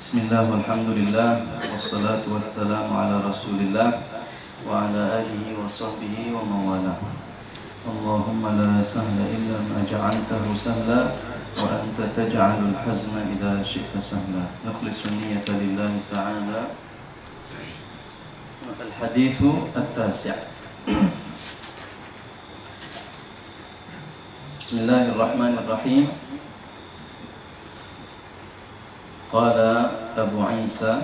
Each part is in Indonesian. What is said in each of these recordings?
Bismillah, walhamdulillah, wassalatu wassalamu ala rasulillah wa ala alihi wa sahbihi wa mawala. Allahumma la sahla illa ma ja'altahu sahla wa anta taj'alul hazna idha syi'ta sahla. Nakhlisu niyyata lillahi ta'ala. Al-hadithu at-tasi'. Bismillahirrahmanirrahim. Qala Abu Isa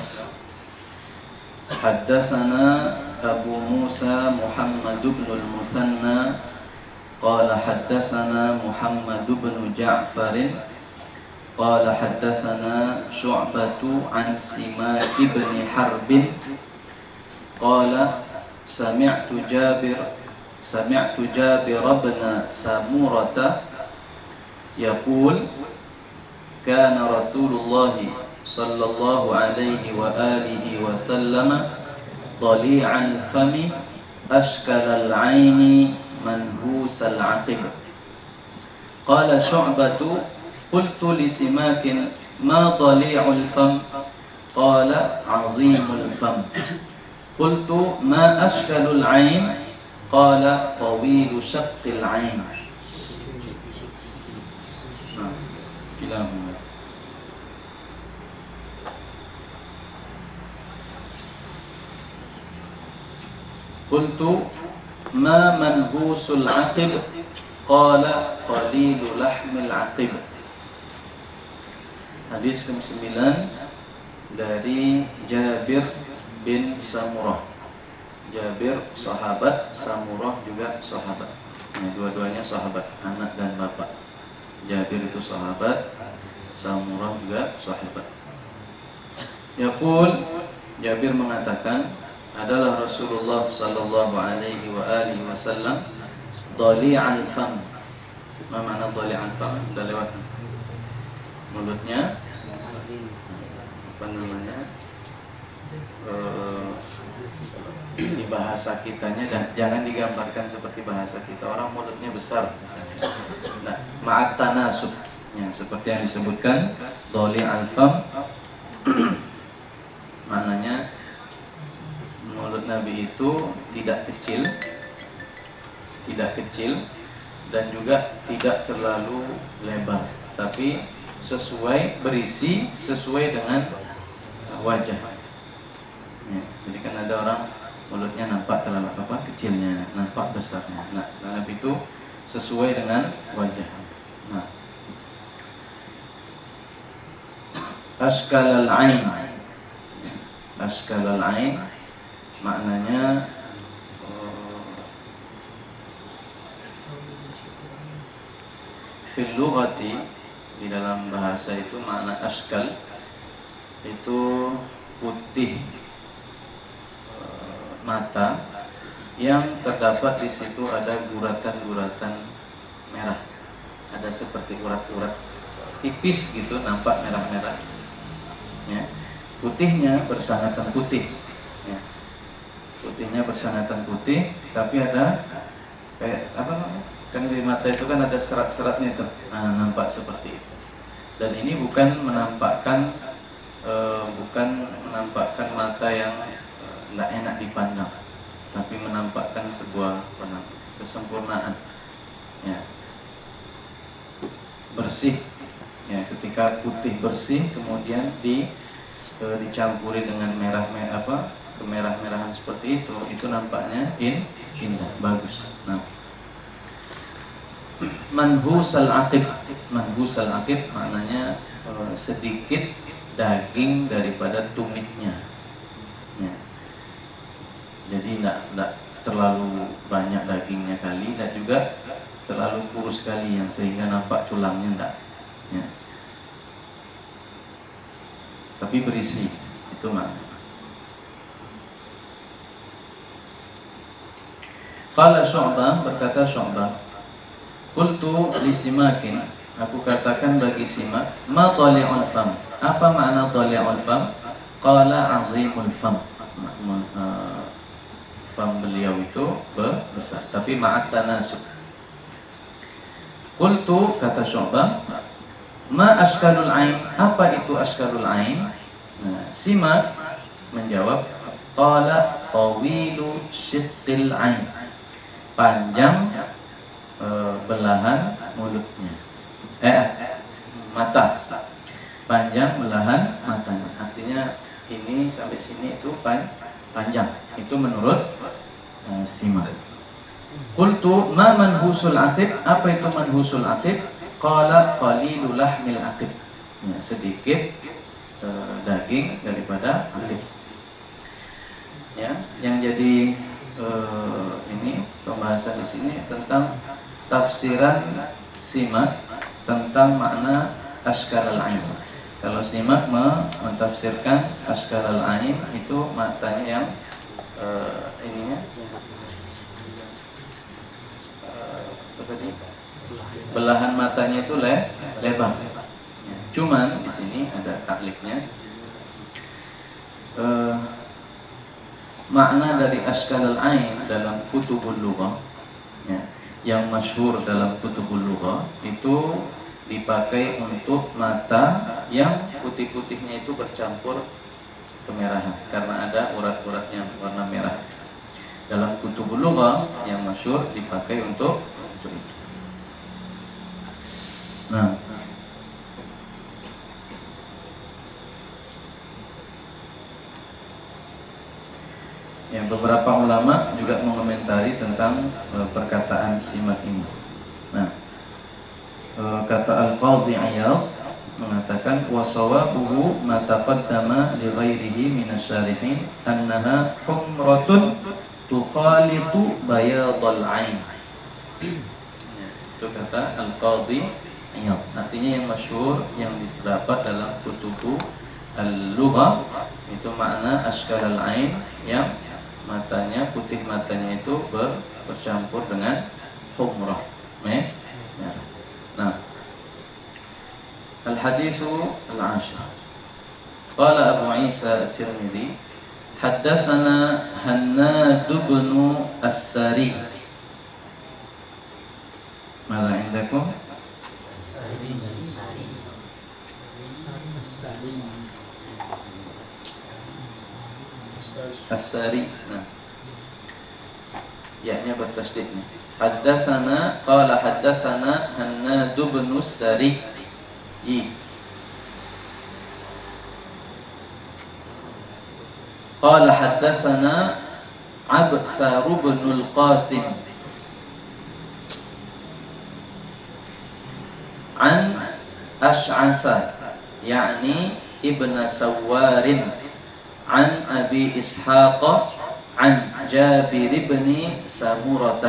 haddatsana Abu Musa Muhammad bin al-Muthanna qala haddatsana Muhammad bin Ja'far qala haddatsana Syu'batu an Simak bin Harb qala sami'tu Jabir bin Samurah yaqul kana Rasulullah sallallahu alaihi wa alihi wa sallam dhali'al fami ashkal al-'aini manhus al-'aqib. Qala Syu'batu qultu li Simakin ma dhali'ul fam qala 'azimul fam. Qultu ma ashkalul 'ain qala tawilu syaqqil 'ain. Kilahuma. Qultu ma manhusul aqib qala qalilu lahmil aqib. Hadis ke-9 dari Jabir bin Samurah. Jabir sahabat, Samurah juga sahabat. Dua-duanya sahabat, anak dan bapak. Jabir itu sahabat, Samurah juga sahabat. Yaqul, Jabir mengatakan, adalah Rasulullah sallallahu alaihi wa alihi wasallam dhali'al fam. Apa makna dhali'al fam? Sudah lewat. Mulutnya apa namanya? Di bahasa kitanya, dan jangan digambarkan seperti bahasa kita. Orang mulutnya besar misalnya. Nah, ma'at tanasub, ya, seperti yang disebutkan dhali'al fam. Maknanya mulut Nabi itu tidak kecil dan juga tidak terlalu lebar, tapi sesuai berisi, sesuai dengan wajah. Ya, jadi kan ada orang mulutnya nampak terlalu kecilnya, nampak besarnya. Nah, Nabi itu sesuai dengan wajah. Nah, ashkalal ain, ashkalal ain maknanya fil lughati, di dalam bahasa itu makna ashkal itu putih mata yang terdapat di situ ada guratan-guratan merah, ada seperti urat-urat tipis gitu, nampak merah-merah. Ya. Putihnya bersangatan putih. Ya. Putihnya bersangatan putih, tapi ada kayak apa namanya? Kan di mata itu kan ada serat-seratnya itu. Nah, nampak seperti itu. Dan ini bukan menampakkan mata yang tidak enak dipandang, tapi menampakkan sebuah kesempurnaan. Ya. Bersih. Ya, ketika putih bersih kemudian dicampuri dengan kemerah-merahan seperti itu nampaknya indah, bagus. Nah, manhusal aqib maknanya sedikit daging daripada tumitnya. Ya. Jadi tidak terlalu banyak dagingnya kali, dan juga terlalu kurus sekali yang sehingga nampak tulangnya tidak. Ya. Tapi berisi, itu makna. Qala Syu'bah, berkata Syu'bah, qultu li Simakin, aku katakan bagi Simak, ma dhali'ul fam, apa makna dhali'ul fam? Qala 'azimul fam. Fam beliau itu besar, tapi ma'at tanasub. Qultu, kata Syu'bah, ma ashkalul ain, apa itu ashkalul ain? Nah, Simak menjawab, qala tawilu syiqqil ain, panjang belahan mulutnya, mata, panjang belahan matanya. Artinya ini sampai sini itu panjang. Itu menurut Simak. Qultu ma manhusul atib, apa itu manhusul atib? Qala qalilul lahmil atib, ya, sedikit daging daripada atib. Ya, yang jadi ini pembahasan di sini tentang tafsiran Simak tentang makna askalal ain. Kalau Simak mentafsirkan askalal ain itu matanya yang ininya belahan matanya itu lebar. Ya, cuman di sini ada takliknya. Makna dari askalal ain dalam kutubul lughah, ya, yang masyhur dalam kutubul lughah itu dipakai untuk mata yang putih-putihnya itu bercampur kemerahan karena ada urat-uratnya warna merah. Dalam kutubul lughah yang masyhur dipakai untuk itu. Nah, ya, beberapa ulama juga mengomentari tentang perkataan Simak ini. Nah, kata Al-Qadhi Iyad mengatakan wasawabuhu ma taqaddama li ghairihi minasyarihin annaha humratun tukhalitu bayadal ain. Itu kata Al-Qadhi Iyad. Artinya yang masyhur yang terdapat dalam kutubu al-lughah itu makna askalal ain yang matanya, putih matanya itu bercampur dengan humrah, merah. Nah, al-haditsu al-ashir. Qala Abu Isa at-Tirmidzi, haddatsana Hannad bin As-Sari. Mada indakum? As-Sari. Nah, ya-nya bertasydid nih. Haddatsana, qala haddatsana Hannad bin As-Sari. Qala haddatsana Abthar bin Al-Qasim an Ash'asa, yakni Ibn Sawwarin, an Abi Ishaq an Jabir ibn Samurah.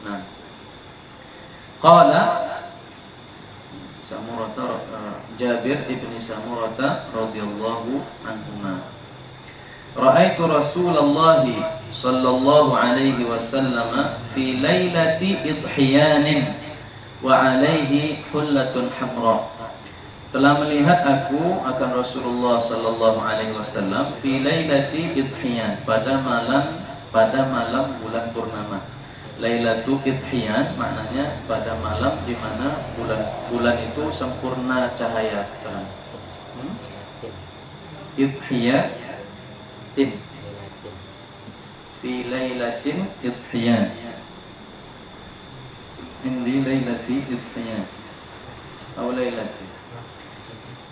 Nah, qala Jabir ibn Samurah radhiyallahu anhuma, ra'aitu Rasulullah sallallahu alaihi wasallam fi lailati idhiyanin wa alaihi hullatun hamra. Telah melihat aku akan Rasulullah sallallahu alaihi wasallam fi lailati idhiyan, pada malam bulan purnama. Lailatul Idhiyan maknanya pada malam di mana bulan itu sempurna cahaya terang. Idhiyatin, fi lailatin idhiyan, indi lailati idhiyan atau lailati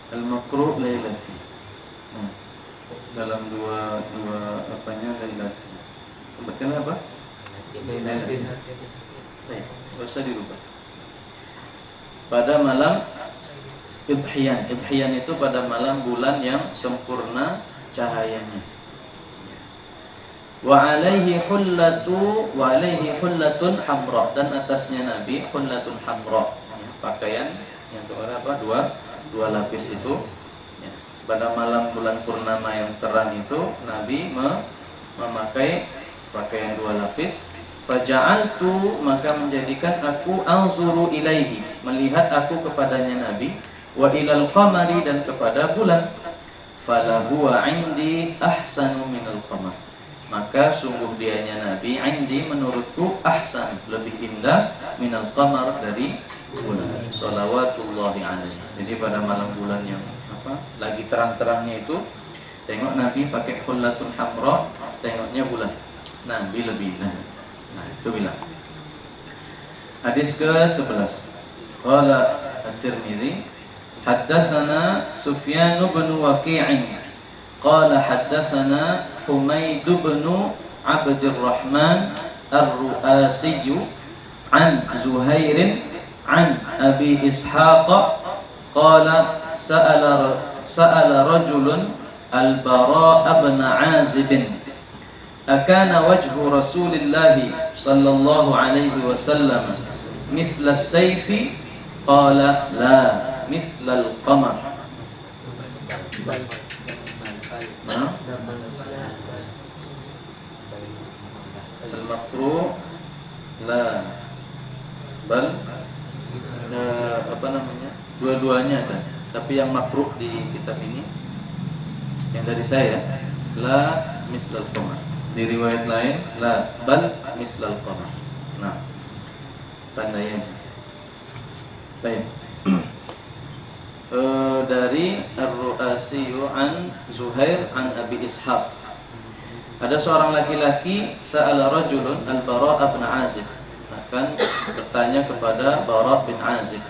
al-maqru' lailati. Dalam dua apanya lailati. Sebutkan apa? Lailati. Baik, enggak usah dirubah. Pada malam idhiyan. Idhiyan itu pada malam bulan yang sempurna cahayanya. Wa alaihi hullatun hamra, dan atasnya Nabi hullatun hamra, pakaian yang apa? Dua lapis itu. Ya. Pada malam bulan purnama yang terang itu Nabi memakai pakaian dua lapis. Faja'altu, maka menjadikan aku anzuru ilaihi, melihat aku kepadanya Nabi, wa ilal qamari, dan kepada bulan. Falahu indi ahsanu minal qamar, maka sungguh dianya Nabi indi menurutku ahsan, lebih indah, minal qamar, dari bulan. Shalawatullahi alaihi. Jadi pada malam bulan yang lagi terang-terangnya itu, tengok Nabi pakai khullatun hamra, tengoknya bulan. Nabi lebih nah itu bilang. Hadis ke-11. Qala At-Tirmidzi, haddatsana Sufyan bin Waqi' qala haddatsana Humaid bin Abdurrahman Ar-Ru'asi an Zuhair an Abi Ishaq qala sa'ala rajulun Al-Bara' bin Azib akana wajhu Rasulillah sallallahu alaihi wasallam mithla as-sayfi qala la mithla al-qamar. Al-makruh la bal dua-duanya ada, tapi yang makruh di kitab ini yang dari saya la mislal qamar, di riwayat lain la bal mislal qamar. Nah, tandanya baik. Dari Ar-Ru'asi an Zuhair an Abi Ishaq, ada seorang laki-laki sa'ala rajulun Al-Bara' bin Azib, akan bertanya kepada Bara' bin Azib,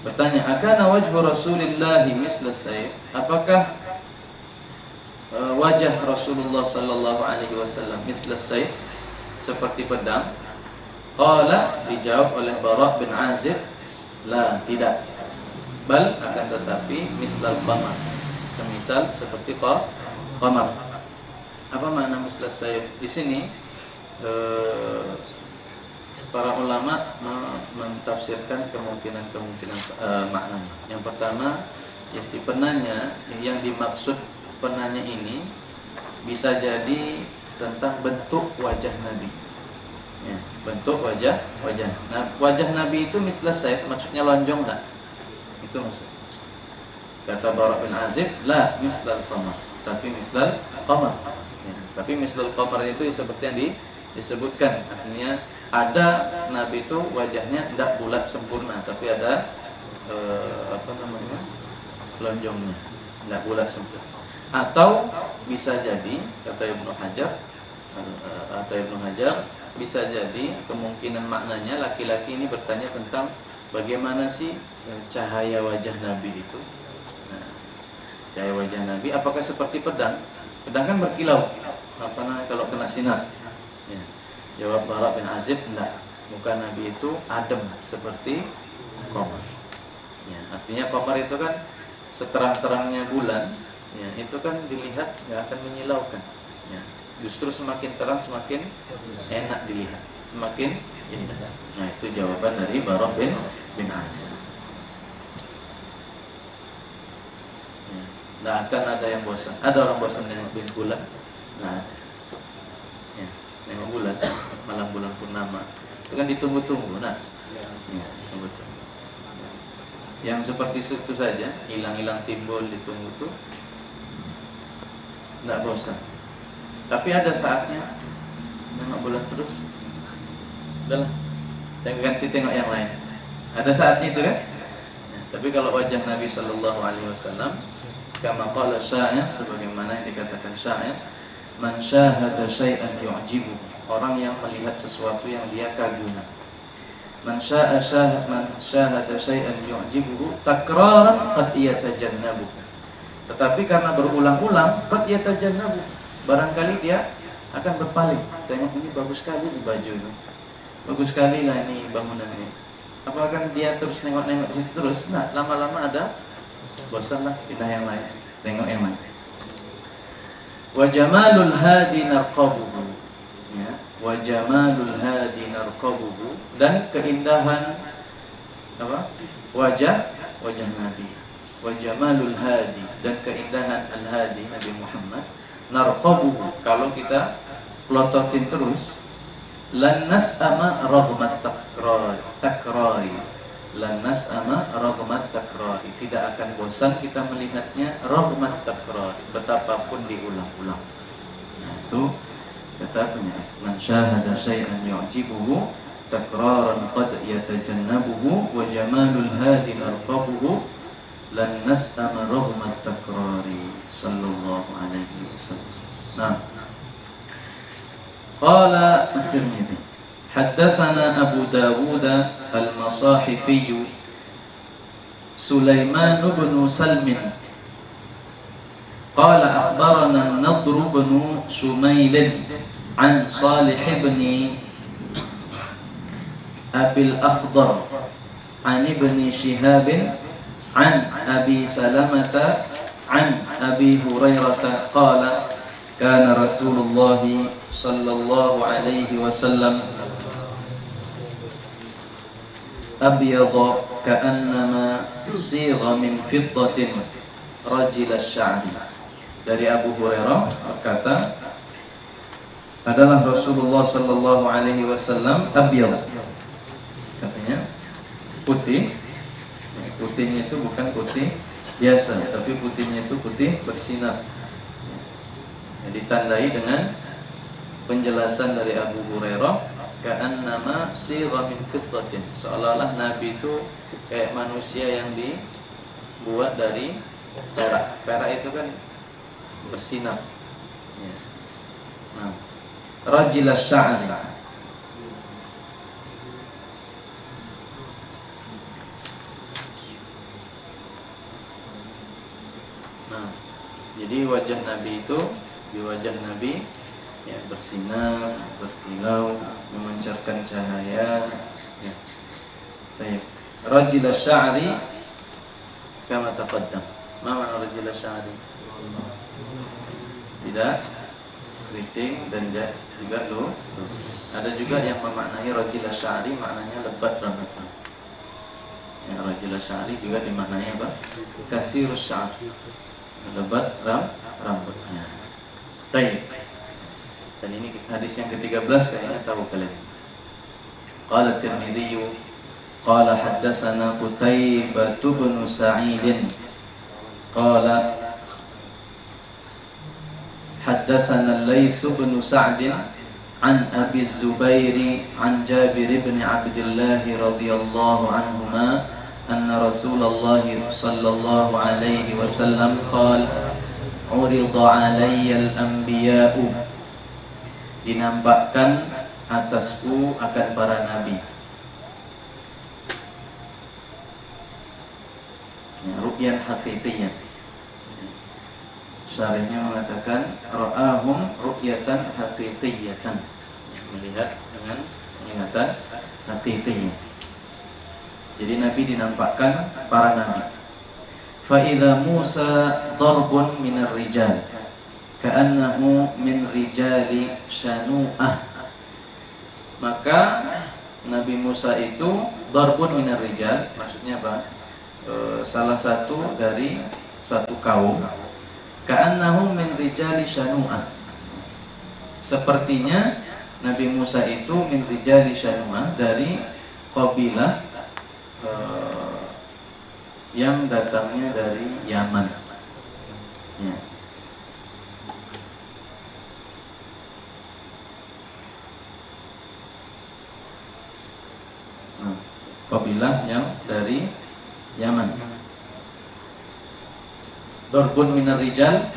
bertanya, akana wajhu Rasulillah misla sayf, apakah wajah Rasulullah sallallahu alaihi wasallam misla sayf, seperti pedang? Qala, dijawab oleh Bara' bin Azib, la, tidak, bal, akan tetapi mislal qamar, semisal seperti qamar. Apa makna misla sayf? Di sini para ulama mentafsirkan kemungkinan maknanya. Yang pertama, ya, si penanya, yang dimaksud penanya ini bisa jadi tentang bentuk wajah Nabi. Ya, bentuk wajah. Nah, wajah Nabi itu misla sayf, maksudnya lonjong enggak? Itu maksud. Kata Bara' bin Azib, la mislal qamar, tapi mislal qamar. Ya, tapi mislal qamar itu seperti yang disebutkan, artinya ada Nabi itu wajahnya tidak bulat sempurna, tapi ada lonjongnya, tidak bulat sempurna. Atau bisa jadi, kata Ibnu Hajar, bisa jadi kemungkinan maknanya laki-laki ini bertanya tentang bagaimana sih cahaya wajah Nabi itu. Nah, cahaya wajah Nabi apakah seperti pedang? Pedang kan berkilau, kalau kena sinar. Ya. Jawab Bara' bin Azib, enggak, muka Nabi itu adem seperti qamar. Ya, artinya qamar itu kan seterang-terangnya bulan, ya, itu kan dilihat nggak akan menyilaukan. Ya, justru semakin terang semakin enak dilihat, semakin indah. Nah, itu jawaban dari Bara' bin Azib. Ya, nggak akan ada yang bosan. Ada orang bosan dengan bulan? Nah, ya, nengok bulan, malam bulan purnama itu kan ditunggu-tunggu. Nah, ya, ditunggu-tunggu. Yang seperti itu saja, hilang-hilang timbul ditunggu tuh, nggak bosan. Tapi ada saatnya nengok bulan terus, udahlah, ganti tengok yang lain. Ada saatnya itu kan. Ya, tapi kalau wajah Nabi Sallallahu Alaihi Wasallam, kama qala syair, sebagaimana yang dikatakan syair, man syahada syai'an yu'jibu, orang yang melihat sesuatu yang dia kagumi. Man syahada syai'an yu'jibuhu takraran qad yatajannabu. Tetapi karena berulang-ulang, qad yatajannabu, barangkali dia akan berpaling. Tengok, ini bagus sekali di baju itu, bagus sekali lah ini bangunan ini. Apakah dia terus nengok-nengok situ terus? Nah, lama-lama ada bosan lah, pindah yang lain, tengok yang lain. Wa jamalul hadi narqabuhu, ya, wa jamalul hadi narqabuhu, dan keindahan apa? Wajah Nabi. Wa jamalul hadi, dan keindahan al-hadi Nabi Muhammad, narqabuhu, kalau kita plototin terus, lan nas'ama raghmat takrari, lan nas'ama raghmat takrari, tidak akan bosan kita melihatnya, raghmat takrari, betapapun diulang-ulang. Nah, itu kata penyair, man syahada syai'an yu'jibuhu takraran qad yatajannabuhu wa jamalul hadi narqabuhu lan nas'ama rahmat takrari sallallahu alaihi wasallam. Nah, qala at-Tirmidzi haddatsana Abu Dawud al-Masahifi Sulaiman bin Salmin qala akhbarana an-Nadr bin Shumayl an Salih bin Abil Akhdar an Ibn Shihab an Abi Salamah an Abi Hurairah qala kana Rasulullah sallallahu alaihi wasallam abyadha ka'annama sigha min fiddatin rajil asy-sya'ri. Dari Abu Hurairah berkata, adalah Rasulullah sallallahu alaihi wasallam abyadh, katanya putih. Putihnya itu bukan putih biasa, tapi putihnya itu putih bersinar. Ditandai dengan penjelasan dari Abu Hurairah, ka'annama sigha min fiddatin, seolah-olah Nabi itu kayak manusia yang dibuat dari perak. Perak itu kan bersinar. Nah, rajil asy-sya'ri, nah, jadi wajah Nabi itu, di wajah Nabi ya bersinar, berkilau, memancarkan cahaya. Ya. Baik. Rajil asy-sya'ri kama taqaddam. Ma makna rajil asy-sya'ri? Tidak keriting dan juga lurus. Ada juga yang memaknai rajil asy-sya'ri maknanya lebat rambutnya. Ya, rajil asy-sya'ri juga dimaknai apa? Katsirus sya'ri, lebat rambutnya. Baik. Dan ini hadis yang ke-13 kayaknya tahu kalian. Qala Tirmidzi qala haddatsana Qutaibah bin Sa'id qala haddatsana Laits bin Sa'd an Abi Zubair an Jabir bin Abdullah radhiyallahu anhuma anna Rasulullah sallallahu alaihi wasallam qala urida alayya al-anbiya'u, dinampakkan atasku akan para nabi. Ya, ru'yan haqiqiyah. Syarihnya mengatakan ra'ahum ru'yatan haqiqiyatan, melihat dengan penglihatan haqiqiyah. Jadi Nabi dinampakkan para nabi. Fa idza Musa darbun minar rijal ka'annahu min rijali Shanu'ah. Maka Nabi Musa itu darbun minar rijal, maksudnya apa? Salah satu dari suatu kaum. Ka'annahu min rijali Shanu'ah, sepertinya Nabi Musa itu min rijali Shanu'ah, dari kabilah yang datangnya dari Yaman. Ya. Kabilah yang dari Yaman. Darbun minar rijal,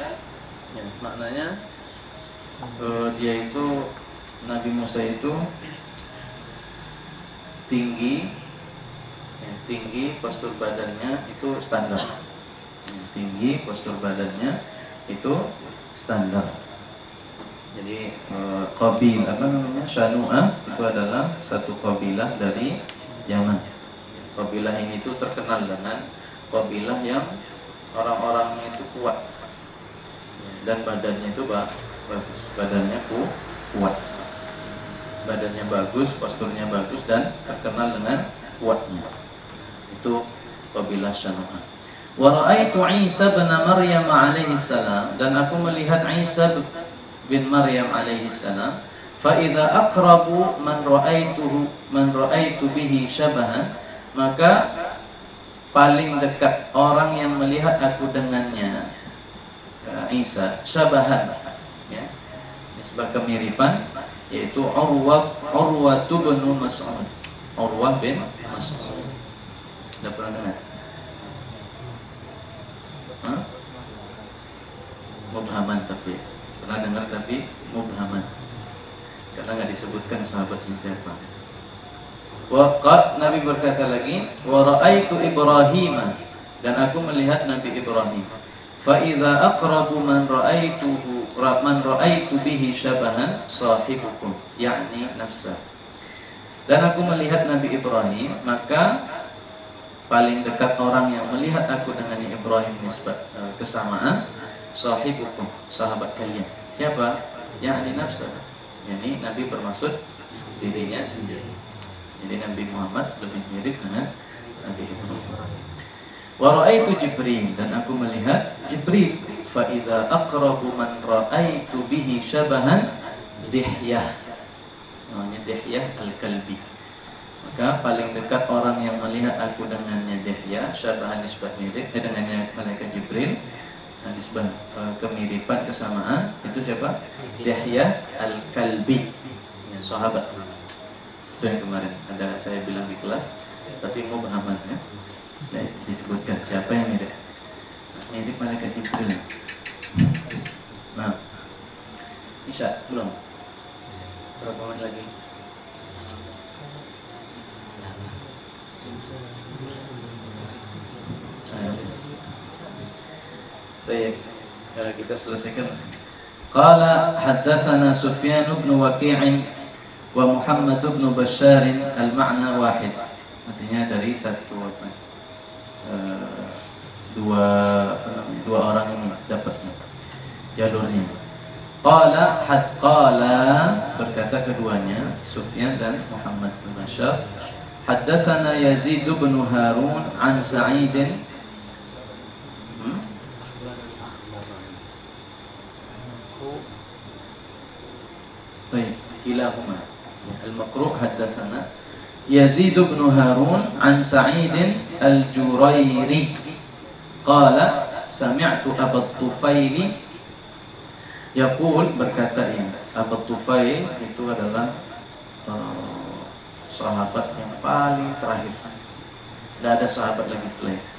ya, maknanya dia itu, Nabi Musa itu tinggi, ya, tinggi, postur badannya itu standar. Ya, tinggi, postur badannya itu standar. Jadi kabilah apa namanya, Shanu'ah itu adalah satu kabilah dari Yaman. Kabilah ini itu terkenal dengan kabilah yang orang-orangnya itu kuat, dan badannya itu bagus, badannya kuat, badannya bagus, posturnya bagus, dan terkenal dengan kuatnya. Itu kabilah Shanu'ah. Wa ra'aitu Isa bin Maryam alaihi salam, dan aku melihat Isa bin Maryam alaihi salam. Fa idza aqrabu man ra'aitu bihi syabahan, maka paling dekat orang yang melihat aku dengannya, Isa, syabahan, ya, nisbah kemiripan, yaitu Urwah bin Mas'ud. Urwah bin Mas'ud. Sudah pernah dengar? Hah? Mubhaman, tapi pernah dengar tapi mubhaman karena nggak disebutkan sahabatnya siapa. Waqat Nabi berkata lagi, wa ra'aitu Ibrahim, dan aku melihat Nabi Ibrahim. Fa idza aqrabu man ra'aitu bihi syabahan sahibukum, yakni nafsa. Dan aku melihat Nabi Ibrahim, maka paling dekat orang yang melihat aku dengan Ibrahim nisbat kesamaan, sahibukum, sahabat kalian. Siapa? Yakni nafsa. Yani Nabi bermaksud dirinya sendiri. Jadi Nabi Muhammad lebih mirip dengan Nabi Ibrahim. Wa ra'aitu Jibril, dan aku melihat Jibril. Fa idza aqrabu man ra'aitu bihi syabahan Dihyah. Namanya Dihyah al-Kalbi. Maka paling dekat orang yang melihat aku dengannya Dihyah, syabahan nisbat mirip, dengannya malaikat Jibril, nisbah kemiripan kesamaan, itu siapa? Dihyah al-Kalbi, ya, sahabat. Itu yang kemarin ada saya bilang di kelas, tapi mubhaman ya, disebutkan siapa yang mirip. Mirip malaikat Jibril. Nah, Isya belum? Berapa menit lagi? Baik, kita selesaikan. Qala haddatsana Sufyan bin Waqi' wa Muhammad bin Bashar al-ma'na wahid. Artinya dari dua orang ini dapatnya jalurnya. Qala berkata keduanya, Sufyan dan Muhammad bin Bashar, haddatsana Yazid bin Harun an Sa'id. Baik, kilahuma. Al-Maqru' haddatsana Yazid bin Harun an Sa'id al-Jurairi qala sami'tu Abu Tufail yaqul, berkata ini. Abu Tufail itu adalah sahabat yang paling terakhir. Tidak ada sahabat lagi setelah itu.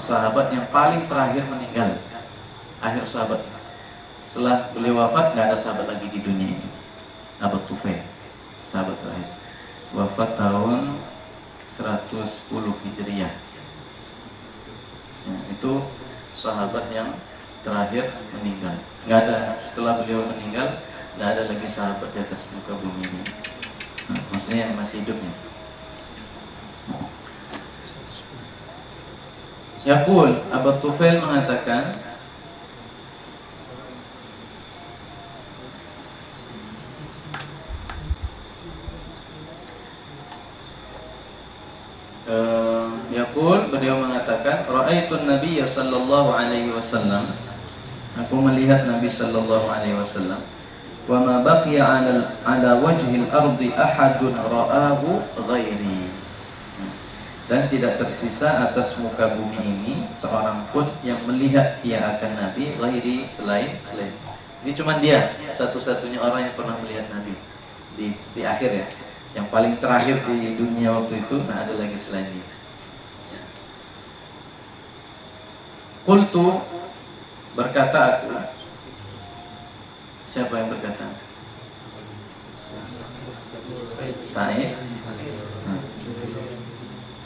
Sahabat yang paling terakhir meninggal, akhir sahabat. Setelah beliau wafat, nggak ada sahabat lagi di dunia ini. Abu Tufail, sahabat terakhir, wafat tahun 110 Hijriah. Ya, itu sahabat yang terakhir meninggal. Nggak ada, setelah beliau meninggal, nggak ada lagi sahabat di atas muka bumi ini. Nah, maksudnya yang masih hidupnya. Yaqul, Abu Tufail mengatakan, beliau mengatakan, ra'aitun Nabiy sallallahu alaihi wasallam, aku melihat Nabi sallallahu alaihi wasallam, wa ma baqiya ala wajhil ardi ahadun ra'ahu ghairi, dan tidak tersisa atas muka bumi ini seorang pun yang melihat ia akan Nabi ghairi, selain. Ini cuma dia satu-satunya orang yang pernah melihat Nabi di akhir ya, yang paling terakhir di dunia waktu itu. Nah, ada lagi selain dia. Qultu, berkata aku. Siapa yang berkata? Sa'id.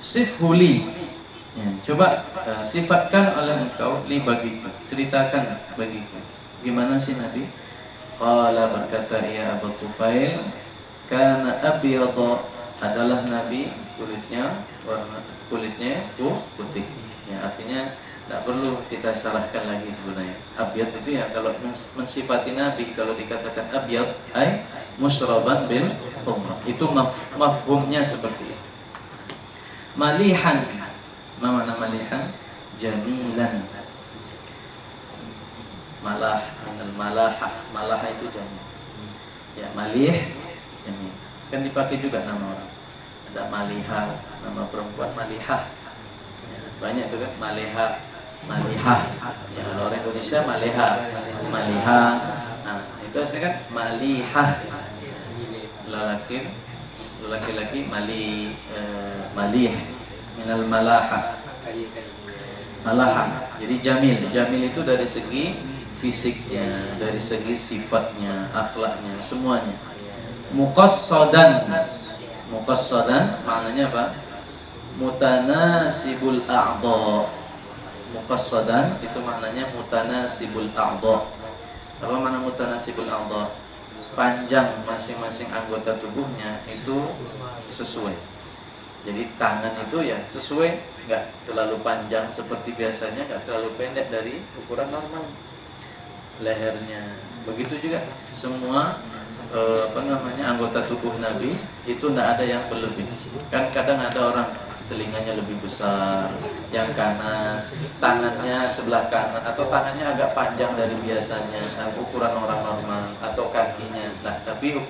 Sifhuli, ya, coba sifatkan oleh engkau li bagiku, ceritakan bagiku gimana sih Nabi. Qala, berkata ia Abu Tufail, kana abyadha, adalah Nabi kulitnya putih. Ya, artinya tidak perlu kita salahkan lagi sebenarnya. Abyad itu ya kalau mensifati Nabi, kalau dikatakan abyad ay musraban bil humrah, itu mafhumnya seperti itu. Malihan, mana malihan? Jamilan. Malah, malah itu jamil. Ya, malih, jamil. Kan dipakai juga nama orang. Ada maliha, nama perempuan malihah. Ya, banyak itu kan, malihah. Ya, kalau orang Indonesia malihah. Nah, itu aslinya kan malihah. Laki-laki malih minal malaha. malahan. Jadi jamil itu dari segi fisiknya, dari segi sifatnya, akhlaknya, semuanya. Muqassadan maknanya apa? Mutanasibul a'dha. Muqassadan itu maknanya mutanasibul a'dha. Apa makna mutanasibul a'dha? Panjang masing-masing anggota tubuhnya itu sesuai. Jadi tangan itu ya sesuai, nggak terlalu panjang seperti biasanya, nggak terlalu pendek dari ukuran normal. Lehernya, begitu juga semua anggota tubuh Nabi itu nggak ada yang berlebih. Kan kadang ada orang telinganya lebih besar, yang kanan, tangannya sebelah kanan atau tangannya agak panjang dari biasanya, ukuran orang normal, atau kakinya. Nah, tapi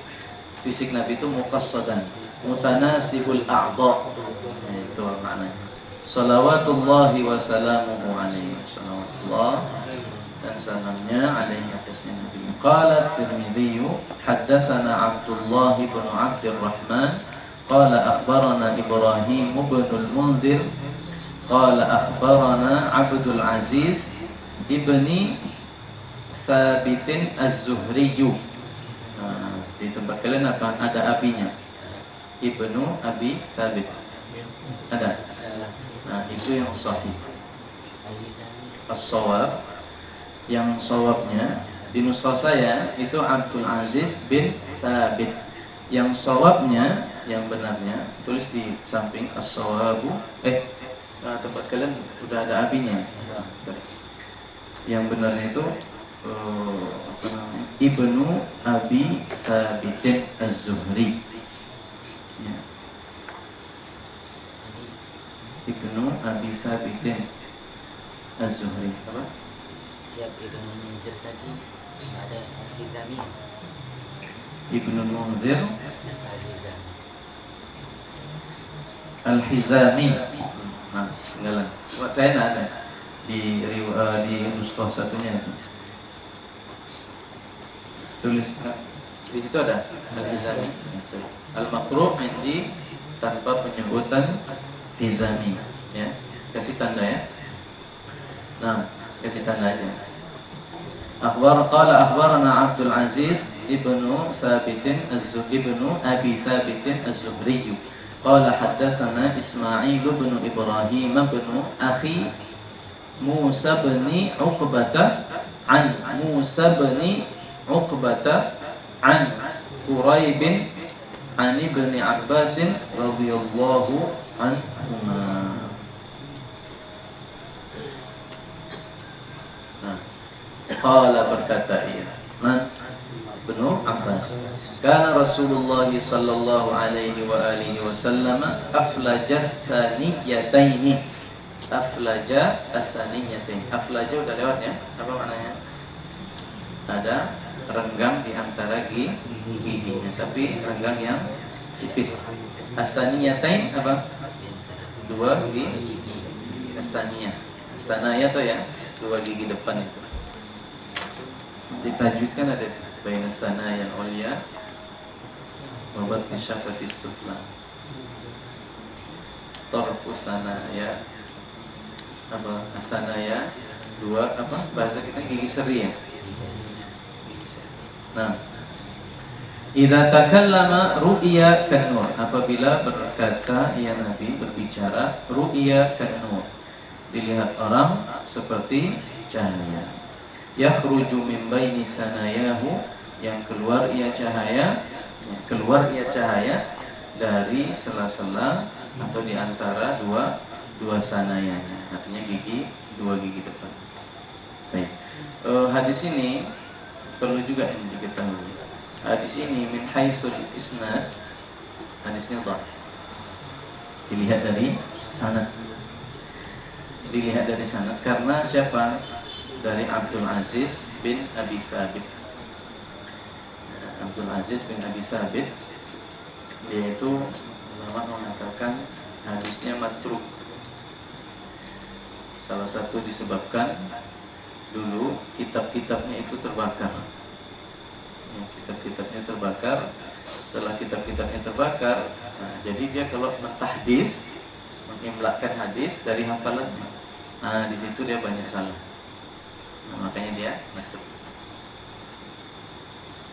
fisik Nabi itu muqassadan, mutanasibul a'dha. Itu maknanya. Salawatullahi wa salamuhu alaihi. Salawatullah dan salamnya alaihi atasnya Nabi. Qala Tirmidzi haddatsana Abdullah bin Abdurrahman qala akhbarana Ibrahim bin al-Munzir qala akhbarana Abdul Aziz ibni Thabit az-Zuhri. Di tempat kalian apa? Ada abinya. Ibnu Abi Thabit. Ada. Nah, itu yang sahih. As-shawab, yang shawabnya di nuskah saya itu Abdul Aziz bin Thabit. Yang shawabnya, yang benarnya tulis di samping as-shawabu. Tempat kalian udah ada abinya. Yang benarnya itu Ibnu Abi Thabit az-Zuhri. Ya. Ibnu Abi Thabit az-Zuhri. Apa? Siap Ibnu Munzir tadi ada Al-Hizami. Ibnu Munzir Al-Hizami. Nah, tinggalan. Buat saya tidak ada di nuskah satunya. Tulis di situ ada Al-Hizami. Al-Maqru' indi tanpa penyebutan Hizami, ya. Kasih tanda ya. Nah, kasih tanda aja. Akhbarana Abdul Aziz ibnu Abi Thabit az-Zuhri. Qala haddatsana Ismail bin Ibrahim bin akhi Musa bin Uqbah an Quraib an Ibn Abbas radhiyallahu anhuma. Nah, qala berkata ia, Ibnu Abbas, kana Rasulullah sallallahu alaihi wa alihi wasallam aflaja tsaniyataini. Aflaja as-saniyataini. Aflaja udah lewat ya? Apa maknanya? Ada renggang di antara giginya, tapi renggang yang tipis. As-saniyatain apa? Dua gigi. As-saniyah. As-sanaya tuh ya, dua gigi depan itu. Ditajwidkan ada baina sanaya al-ulya wa batni syafati sufla. Tarfu sanaya apa? As-sanaya dua apa? Bahasa kita gigi seri ya. Nah, idza takallama ru'ya kan-nur, apabila berkata ya Nabi berbicara ru'ya kan-nur, dilihat orang seperti cahaya. Yakhruju min baini sanayahu, yang keluar ia cahaya dari sela-sela atau di antara dua sanayanya, artinya dua gigi depan. Baik. Hadis ini perlu juga ini diketahui. Hadis ini min haitsul isnad, hadisnya dhaif. Dilihat dari sanad. Karena siapa? Dari Abdul Aziz bin Abi Thabit. Abdul Aziz bin Abi Thabit, dia itu ulama mengatakan hadisnya matruk. Salah satu disebabkan dulu kitab-kitabnya itu terbakar. Kitab-kitabnya terbakar. Setelah kitab-kitabnya terbakar, nah, jadi dia kalau mentahdis, mengimlakkan hadis dari hafalannya. Nah, di situ dia banyak salah. Nah, makanya dia masuk.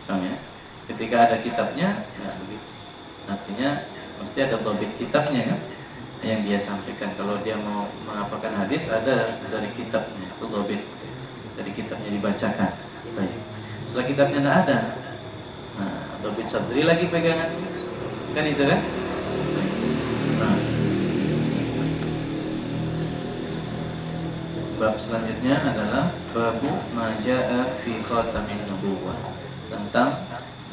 Paham ya? Ketika ada kitabnya, ya begitu. Artinya mesti ada tobit kitabnya kan, yang dia sampaikan. Kalau dia mau mengapakan hadis, ada dari kitabnya, itu tobit dari kitabnya dibacakan. Baik. Setelah kitabnya tidak ada, nah tobit sadri lagi pegangan, kan itu kan? Nah, bab selanjutnya adalah babu majaa fi khatamin nubuwah, tentang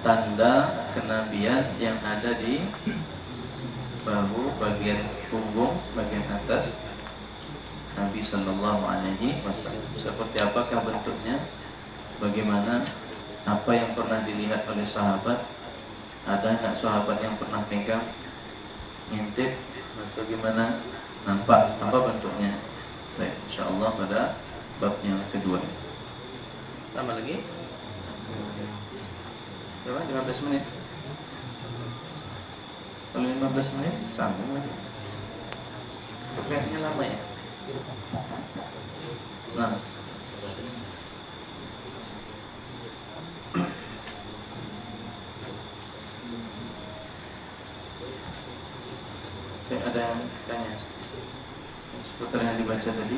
tanda kenabian yang ada di bahu bagian punggung bagian atas Nabi Sallallahu Alaihi Wasallam. Seperti apakah bentuknya? Bagaimana? Apa yang pernah dilihat oleh sahabat? Ada nggak sahabat yang pernah pegang, ngintip? Atau gimana? Nampak? Apa bentuknya? Baik, insyaallah pada bab yang kedua. Tambah lagi? Berapa? 15 menit. Kalau 15 menit sambung lagi. Kayaknya lama ya. Nah, ada yang tanya seputar yang dibaca tadi.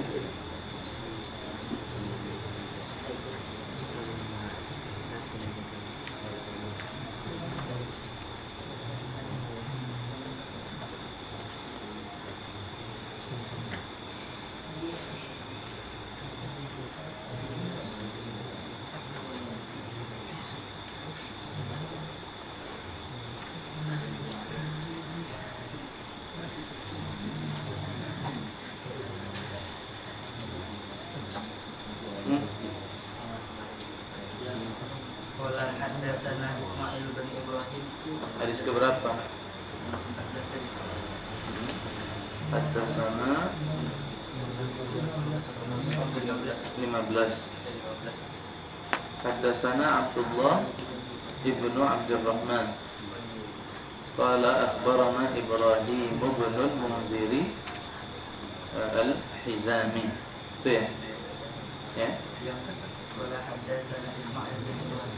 Hadis keberapa? Haddatsana 15. Haddatsana Abdullah ibnu Abdurrahman qala akhbarana Ibrahim ibn al-Mundhiri al-Hizami. Itu ya? Ya. Qala haddatsana Ismail bin Ibrahim.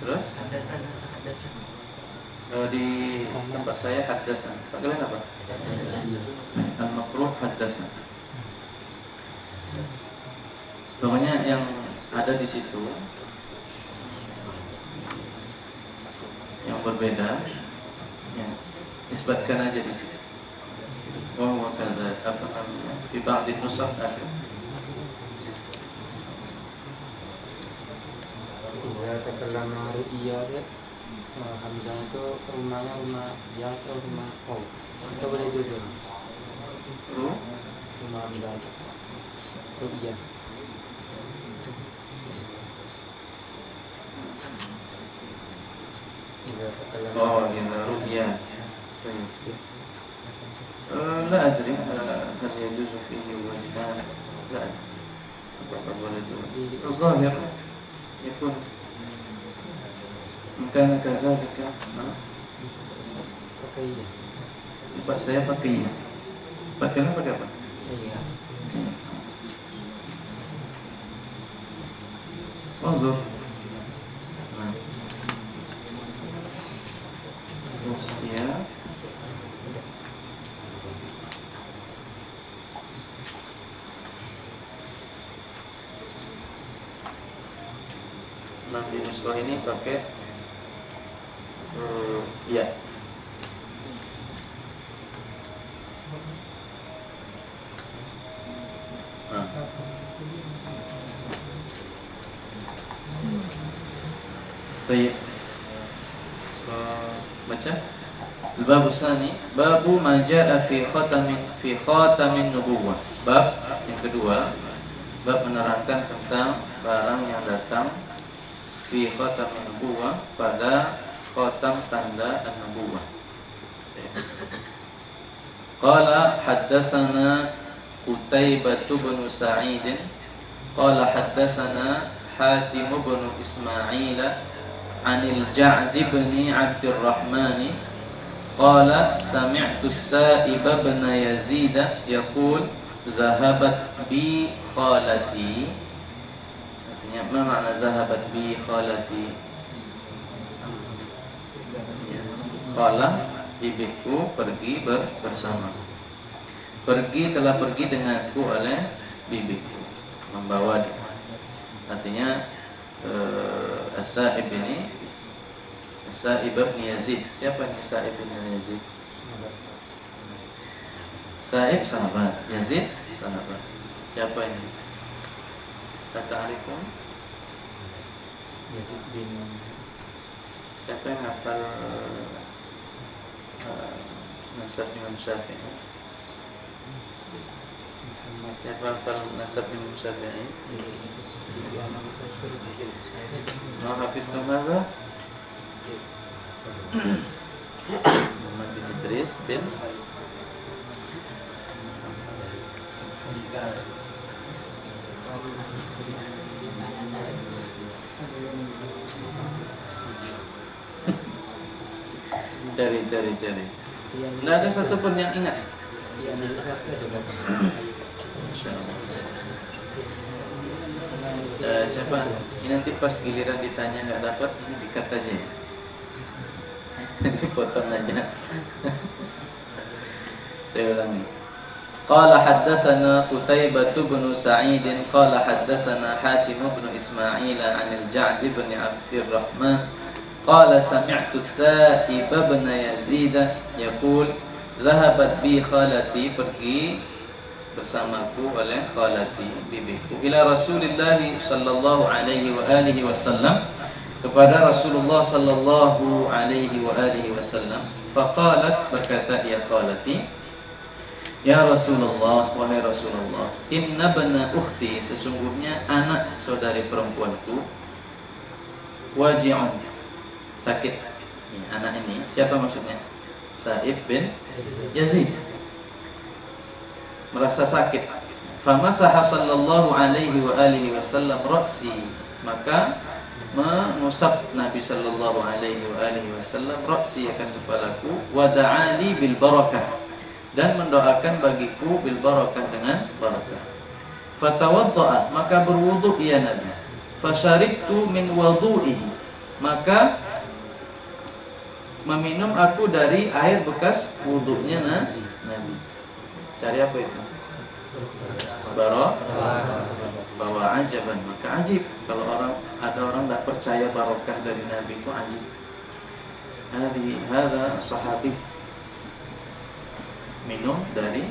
Terus di tempat saya haddatsana. Kalian apa? Al-Maqruh haddatsana. Pokoknya yang ada di situ yang berbeda, ya, isbatkan aja di situ. Wa kadza apa namanya? Fi ba'd nusakh ada. Terlama ru'iyah ya, Hamzah itu rumahnya rumah ya atau rumah kau, kita boleh duduk rumah Hamzah ru'iyah. Oh, ini ru'iyah. لا أدري هل يجوز فيه وجهان؟ لا الظاهر يكون مكان كذلك. Tempat saya pakai ya. Pakainya pakai apa? Anzur. Rusia. Nabi Musa ini pakai ya. Baik. Baca. Bab tsani, babu ma jaa fi khatamin nubuwah. Bab yang kedua, bab menerangkan tentang barang yang datang fi khatamin nubuwah, pada khatam tanda an-nubuwah. Qala haddatsana Qutaibah bin Sa'id qala haddatsana Hatim bin Ismail anil Ja'd bin Abdurrahman Qala sami'tu Sa'ib bin Yazid yaqul zahabat bi khalati. Artinya apa makna zahabat bi khalati? Khala ibuku pergi bersama. Telah pergi denganku oleh bibiku, membawa dia. Artinya As-Sa'ib ini Sa'ib bin Yazid. Siapa ini Sa'ib bin Yazid? Sa'ib sahabat, Yazid sahabat. Siapa ini? Ta'rifun? Yazid bin Siapa yang hafal nasab Imam Syafi'i? Siapa hafal nasab Imam Syafi'i? Mau hafiz tunggal? Muhammad bin Idris bin cari. Tidak ada satupun yang ingat. Siapa? Ini nanti pas giliran ditanya nggak dapat, ini dikat aja ya. Dipotong aja. Saya ulangi. Qala haddatsana Qutaibah bin Sa'id qala haddatsana Hatim bin Ismail 'an al-Ja'd bin Abdurrahman qala sami'tu Sa'ib bin Yazid yaqul zahabat bi khalati, pergi bersamaku oleh khalati, bibiku, ila Rasulillah sallallahu alaihi wa alihi wasallam, kepada Rasulullah sallallahu alaihi wa alihi wasallam. Faqalat, berkata dia khalati, ya Rasulullah, wahai Rasulullah, inna bana ukhti, sesungguhnya anak saudari perempuanku, waji'un, sakit. Anak ini siapa maksudnya? Sa'ib bin Yazid merasa sakit. Famasaha sallallahu alaihi wa alihi wasallam ra'si, maka mengusap Nabi sallallahu alaihi wa alihi wasallam ra'si, akan kepalaku, wa da'ali bil barakah, dan mendoakan bagiku bil barakah, dengan barakah. Fatawadda'a, maka berwudu ia Nabi. Fasharibtu min wudu'ihi, maka meminum aku dari air bekas wudunya Nabi. Cari apa itu? Bawa ajaban, maka ajib kalau ada orang tidak percaya barokah dari Nabi, itu ajib. Hadza sahabi minum dari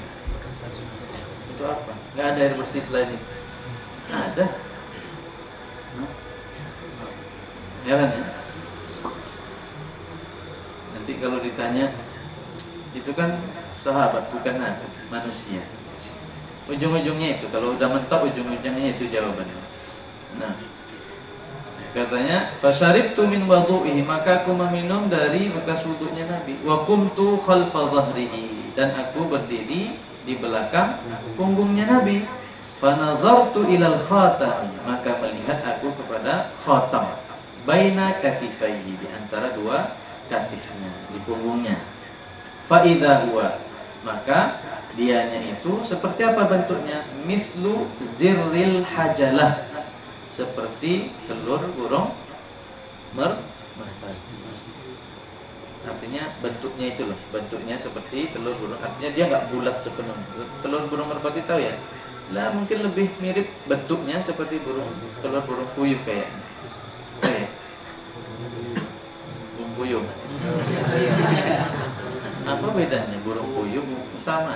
itu apa? Nggak ada air bersih selain itu. Ada. Ya kan ya? Nanti kalau ditanya, itu kan sahabat, bukan Nabi, manusia. Ujung-ujungnya itu, kalau udah mentok ujung-ujungnya itu jawabannya. Nah, katanya, fasharibtu min wudu'ihi, maka aku meminum dari bekas wudunya Nabi. Wa qumtu khalfa dhahrihi, dan aku berdiri di belakang punggungnya Nabi. Fanazartu ilal khatam, maka melihat aku kepada khatam, baina katifaihi, di antara dua katifnya, di punggungnya. Fa idza huwa, maka dianya itu seperti apa bentuknya? Mislu zirril hajalah, seperti telur burung merpati. Artinya bentuknya itu loh, bentuknya seperti telur burung. Artinya dia nggak bulat sepenuhnya. Telur burung merpati tahu ya? Lah mungkin lebih mirip bentuknya seperti telur burung puyuh kayaknya. Burung puyuh. Apa bedanya burung puyuh sama?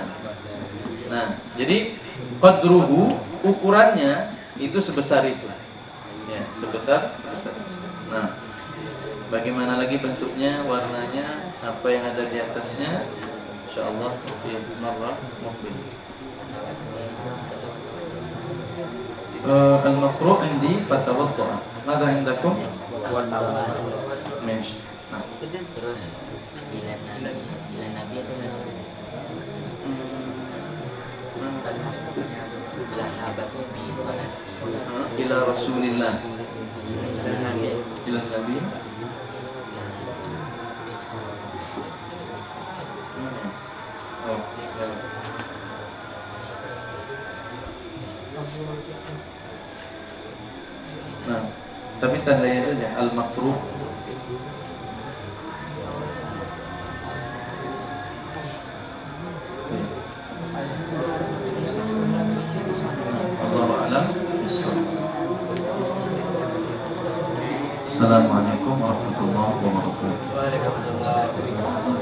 Nah, jadi qadruhu, ukurannya itu sebesar itu. Ya, sebesar. Nah, bagaimana lagi bentuknya, warnanya, apa yang ada di atasnya? Insyaallah di marrah muqbil. Al-maqru' indi fatawadda. Mada indakum? Mesh. Nah, terus bila Nabi itu sahabat ila Rasulillah, ila Nabi. Oh, ya. Nah, tapi tandanya saja al-makruh. Allahu a'lam. Assalamualaikum warahmatullahi wabarakatuh. Waalaikumsalam.